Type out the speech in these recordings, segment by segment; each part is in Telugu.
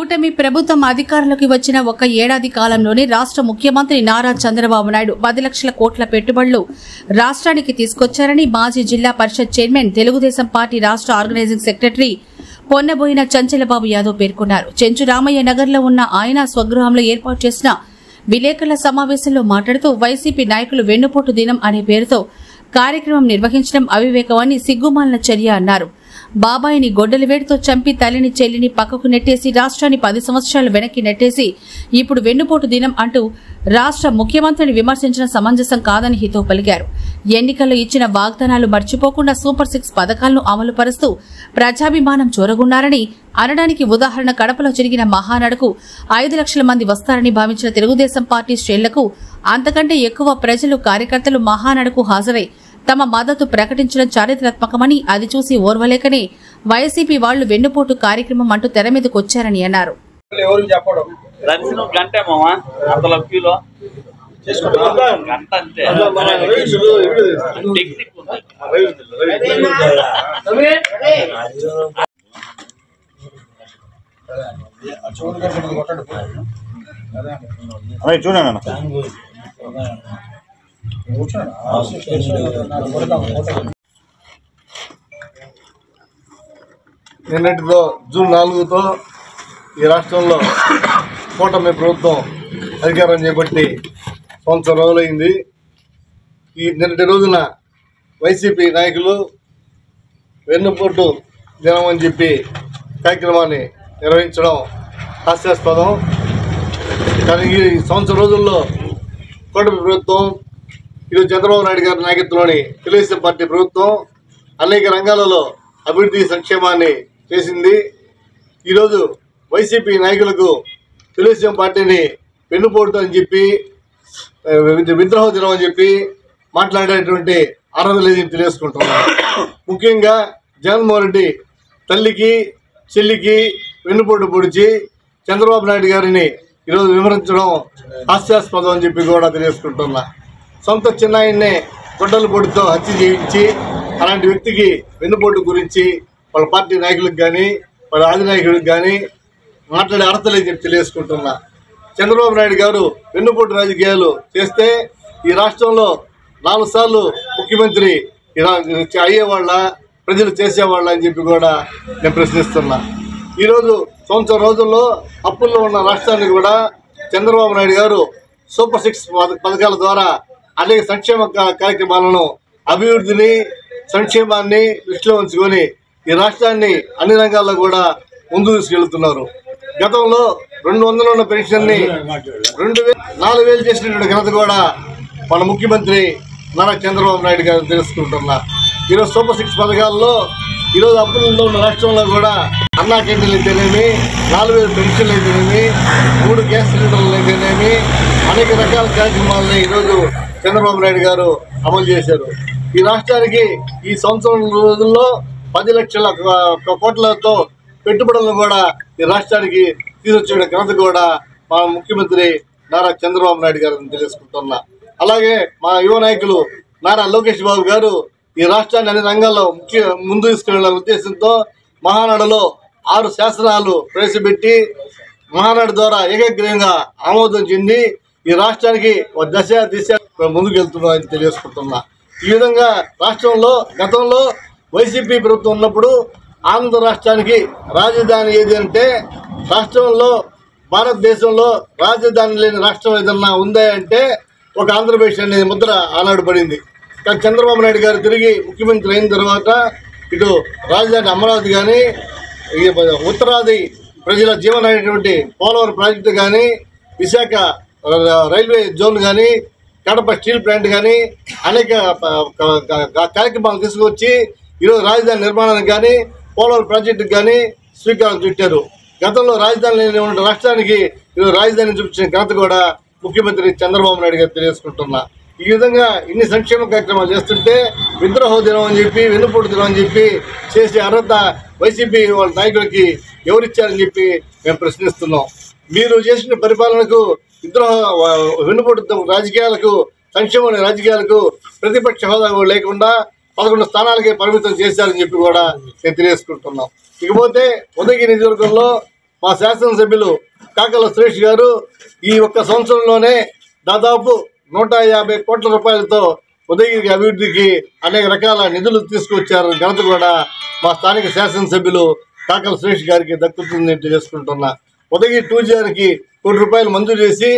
కూటమి ప్రభుత్వం అధికారంలోకి వచ్చిన ఒక ఏడాది కాలంలోనే రాష్ట్ర ముఖ్యమంత్రి నారా చంద్రబాబు నాయుడు 10 లక్షల కోట్ల పెట్టుబడులు రాష్ట్రానికి తీసుకొచ్చారని మాజీ జిల్లా పరిషత్ చైర్మన్ తెలుగుదేశం పార్టీ రాష్ట్ర ఆర్గనైజింగ్ సెక్రటరీ పొన్నబోయిన చంచలబాబు యాదవ్ పేర్కొన్నారు. చెంచు రామయ్య నగర్లో ఉన్న ఆయన స్వగృహంలో ఏర్పాటు చేసిన విలేకరుల సమావేశంలో మాట్లాడుతూ వైసీపీ నాయకులు వెన్నుపోటు దినం అనే పేరుతో కార్యక్రమం నిర్వహించడం అవివేకమని సిగ్గుమాలిన చర్య అన్నారు. బాబాయిని గొడ్డల వేడితో చంపి తల్లిని చెల్లిని పక్కకు నెట్టేసి రాష్ట్రాన్ని 10 సంవత్సరాలు వెనక్కి నెట్టేసి ఇప్పుడు వెన్నుపోటు దినం అంటూ రాష్ట్ర ముఖ్యమంత్రిని విమర్శించడం సమంజసం కాదని హితవు పలికారు. ఎన్నికల్లో ఇచ్చిన వాగ్దానాలు మర్చిపోకుండా సూపర్ 6 పథకాలను అమలు పరుస్తూ ప్రజాభిమానం చూరగొన్నారని అనడానికి ఉదాహరణ కడపలో జరిగిన మహానాడుకు 5 లక్షల మంది వస్తారని భావించిన తెలుగుదేశం పార్టీ శ్రేణులకు అంతకంటే ఎక్కువ ప్రజలు కార్యకర్తలు మహానాడుకు హాజరై తమ మద్దతు ప్రకటించడం చారిత్రాత్మకమని అది చూసి ఓర్వలేకనే వైసీపీ వాళ్లు వెన్నుపోటు కార్యక్రమం అంటూ తెర మీదకు వచ్చారని అన్నారు. నిన్నటితో జూన్ 4తో ఈ రాష్ట్రంలో కూటమి ప్రభుత్వం అధికారం చేపట్టి సంవత్సరం రోజులైంది. ఈ నిన్నటి రోజున వైసీపీ నాయకులు వెన్నుపోటు దినం అని చెప్పి కార్యక్రమాన్ని నిర్వహించడం హాస్యాస్పదం. కానీ ఈ సంవత్సరం రోజుల్లో కూటమి ప్రభుత్వం ఈరోజు చంద్రబాబు నాయుడు గారి నాయకత్వంలోని తెలుగుదేశం పార్టీ ప్రభుత్వం అనేక రంగాలలో అభివృద్ధి సంక్షేమాన్ని చేసింది. ఈరోజు వైసీపీ నాయకులకు తెలుగుదేశం పార్టీని వెన్నుపోటు అని చెప్పి విద్రోహ దినం అని చెప్పి మాట్లాడేటువంటి అర్హత లేదని తెలియజేసుకుంటున్నాను. ముఖ్యంగా జగన్మోహన్ రెడ్డి తల్లికి చెల్లికి వెన్నుపోటు పొడిచి చంద్రబాబు నాయుడు గారిని ఈరోజు విమర్శించడం హాస్యాస్పదం అని చెప్పి కూడా తెలియజేసుకుంటున్నా. సొంత చిన్నాయన్నే గొడ్డల పొడితో హత్య చేయించి అలాంటి వ్యక్తికి వెన్నుపోటు గురించి వాళ్ళ పార్టీ నాయకులకు కానీ వాళ్ళ అధినాయకులకు కానీ మాట్లాడే అర్హత లేదని చెప్పి తెలియజేసుకుంటున్నా. చంద్రబాబు నాయుడు గారు వెన్నుపోటు రాజకీయాలు చేస్తే ఈ రాష్ట్రంలో 4 సార్లు ముఖ్యమంత్రి అయ్యేవాళ్ళ ప్రజలు చేసేవాళ్ళ అని చెప్పి కూడా నేను ప్రశ్నిస్తున్నా. ఈరోజు సంవత్సరం రోజుల్లో అప్పుల్లో ఉన్న రాష్ట్రాన్ని కూడా చంద్రబాబు నాయుడు గారు సూపర్ 6 పథకాల ద్వారా అనేక సంక్షేమ కార్యక్రమాలను అభివృద్ధిని సంక్షేమాన్ని దృష్టిలో ఉంచుకొని ఈ రాష్ట్రాన్ని అన్ని రంగాల్లో కూడా ముందుకు తీసుకెళ్తున్నారు. గతంలో 200 ఉన్న పెన్షన్ని 4,000 చేసినటువంటి ఘనత కూడా మన ముఖ్యమంత్రి నారా చంద్రబాబు నాయుడు గారు తెలుసుకుంటున్నారు. ఈరోజు సూపర్ 6 పథకాల్లో ఈరోజు అప్పుల్లో ఉన్న రాష్ట్రంలో కూడా అన్నా క్యాంటీన్లు అయితేనేమి 4,000 పెన్షన్లు అయితేనేమి 3 గ్యాస్ సిలిండర్లు అయితేనేమి అనేక రకాల కార్యక్రమాలని ఈరోజు చంద్రబాబు నాయుడు గారు అమలు చేశారు. ఈ రాష్ట్రానికి ఈ సంవత్సరం రోజుల్లో 10 లక్షల కోట్లతో పెట్టుబడులను కూడా ఈ రాష్ట్రానికి తీసుకొచ్చిన ఘనత కూడా మా ముఖ్యమంత్రి నారా చంద్రబాబు నాయుడు గారిని తెలుసుకుంటున్నా. అలాగే మా యువ నాయకులు నారా లోకేష్ బాబు గారు ఈ రాష్ట్రాన్ని అన్ని రంగాల్లో ముందు తీసుకెళ్లాలనే ఉద్దేశంతో మహానాడులో 6 శాసనాలు ప్రవేశపెట్టి మహానాడు ద్వారా ఏకగ్రీవంగా ఆమోదం చెంది ఈ రాష్ట్రానికి ఒక దిశ ముందుకు వెళ్తున్నామని తెలియజేసుకుంటున్నా. ఈ విధంగా రాష్ట్రంలో గతంలో వైసీపీ ప్రభుత్వం ఉన్నప్పుడు ఆంధ్ర రాష్ట్రానికి రాజధాని ఏది అంటే రాష్ట్రంలో భారతదేశంలో రాజధాని లేని రాష్ట్రం ఏదన్నా ఉందా అంటే ఒక ఆంధ్రప్రదేశ్ అనే ముద్ర ఆనాడు పడింది. కానీ చంద్రబాబు నాయుడు గారు తిరిగి ముఖ్యమంత్రి అయిన తర్వాత ఇటు రాజధాని అమరావతి కానీ ఉత్తరాది ప్రజల జీవనమైనటువంటి పోలవరం ప్రాజెక్టు కానీ విశాఖ రైల్వే జోన్ కానీ కడప స్టీల్ ప్లాంట్ కానీ అనేక కార్యక్రమాలు తీసుకొచ్చి ఈరోజు రాజధాని నిర్మాణానికి కానీ పోలవరం ప్రాజెక్టుకు కానీ శ్రీకారం చుట్టారు. గతంలో రాజధాని లేని ఉన్న రాష్ట్రానికి ఈరోజు రాజధాని చూపించిన ఘనత కూడా ముఖ్యమంత్రి చంద్రబాబు నాయుడు గారు తెలియజేసుకుంటున్నా. ఈ విధంగా ఇన్ని సంక్షేమ కార్యక్రమాలు చేస్తుంటే విద్రోహ దినం అని చెప్పి వెన్నుపోటు దినం అని చెప్పి చేసే అర్హత వైసీపీ వాళ్ళ నాయకులకి ఎవరిచ్చారని చెప్పి మేము ప్రశ్నిస్తున్నాం. మీరు చేసిన పరిపాలనకు వెన్నుపోటు రాజకీయాలకు సంక్షేమ రాజకీయాలకు ప్రతిపక్ష హోదా లేకుండా 11 స్థానాలకే పరిమితం చేశారని చెప్పి కూడా నేను తెలియజేసుకుంటున్నాం. ఇకపోతే ఉదయగిరి నియోజకవర్గంలో మా శాసనసభ్యులు కాకల సురేష్ గారు ఈ ఒక్క సంవత్సరంలోనే దాదాపు 150 కోట్ల రూపాయలతో ఉదయగిరి అభివృద్ధికి అనేక రకాల నిధులు తీసుకొచ్చారు. ఘనత కూడా మా స్థానిక శాసనసభ్యులు కాకల సురేష్ గారికి దక్కుతుందని చేసుకుంటున్నా. ఉదయగిరి టూరిజానికి ₹1 కోటి మంజూరు చేసి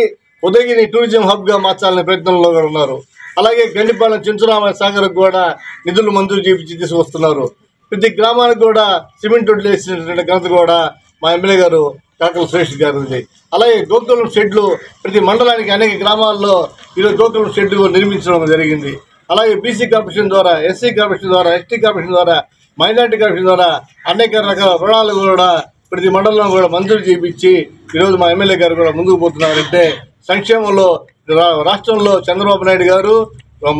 ఉదయగిరి టూరిజం హబ్గా మార్చాలనే ప్రయత్నంలో కూడా ఉన్నారు. అలాగే గండిపాలెం చెంచురామయ్య సాగర్కు కూడా నిధులు మంజూరు చేయించి తీసుకొస్తున్నారు. ప్రతి గ్రామానికి కూడా సిమెంట్ రోడ్లు వేసినటువంటి ఘనత కూడా మా ఎమ్మెల్యే గారు కాకల సురేష్ గారిది. అలాగే గోకులం షెడ్లు ప్రతి మండలానికి అనేక గ్రామాల్లో ఈరోజు గోకులం షెడ్లు నిర్మించడం జరిగింది. అలాగే బీసీ కార్పొరేషన్ ద్వారా, ఎస్సీ కార్పొరేషన్ ద్వారా, ఎస్టీ కార్పొరేషన్ ద్వారా, మైనార్టీ కార్పొరేషన్ ద్వారా అనేక రకాల రుణాలు కూడా ప్రతి మండలంలో కూడా మంజూరు చేయించి ఈరోజు మా ఎమ్మెల్యే గారు కూడా ముందుకు పోతున్నారంటే సంక్షేమంలో రాష్ట్రంలో చంద్రబాబు నాయుడు గారు,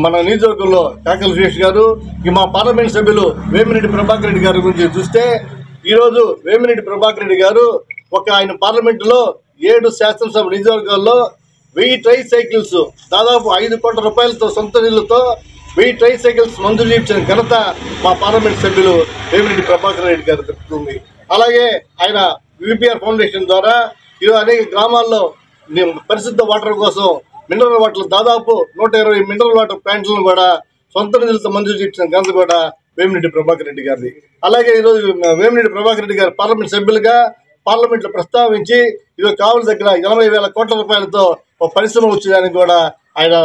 మన నియోజకవర్గంలో కాకల సురేష్ గారు, మా పార్లమెంట్ సభ్యులు వేమిరెడ్డి ప్రభాకర్ రెడ్డి గారి గురించి చూస్తే ఈరోజు వేమిరెడ్డి ప్రభాకర్ రెడ్డి గారు ఆయన పార్లమెంటులో 7 శాసనసభ నియోజకవర్గాల్లో 1000 ట్రై సైకిల్స్ దాదాపు 5 కోట్ల రూపాయలతో సొంత నిధులతో 1000 ట్రై సైకిల్స్ మంజూరు చేయించిన ఘనత మా పార్లమెంట్ సభ్యులు వేమిరెడ్డి ప్రభాకర్ రెడ్డి గారు దక్కుతుంది. అలాగే ఆయన యూపీఆర్ ఫౌండేషన్ ద్వారా ఈరోజు అనేక గ్రామాల్లో పరిశుద్ధ వాటర్ కోసం మినరల్ వాటర్ దాదాపు 120 మినరల్ వాటర్ ప్లాంట్లను కూడా సొంత నిధులతో మంజూరు చేయించిన ఘనత కూడా వేమిరెడ్డి ప్రభాకర్ రెడ్డి గారిది. అలాగే ఈరోజు వేమిరెడ్డి ప్రభాకర్ రెడ్డి గారు పార్లమెంట్ సభ్యులుగా పార్లమెంట్లో ప్రస్తావించి ఈరోజు కావలి దగ్గర 80,000 కోట్ల రూపాయలతో పరిశ్రమ వచ్చేదానికి కూడా ఆయన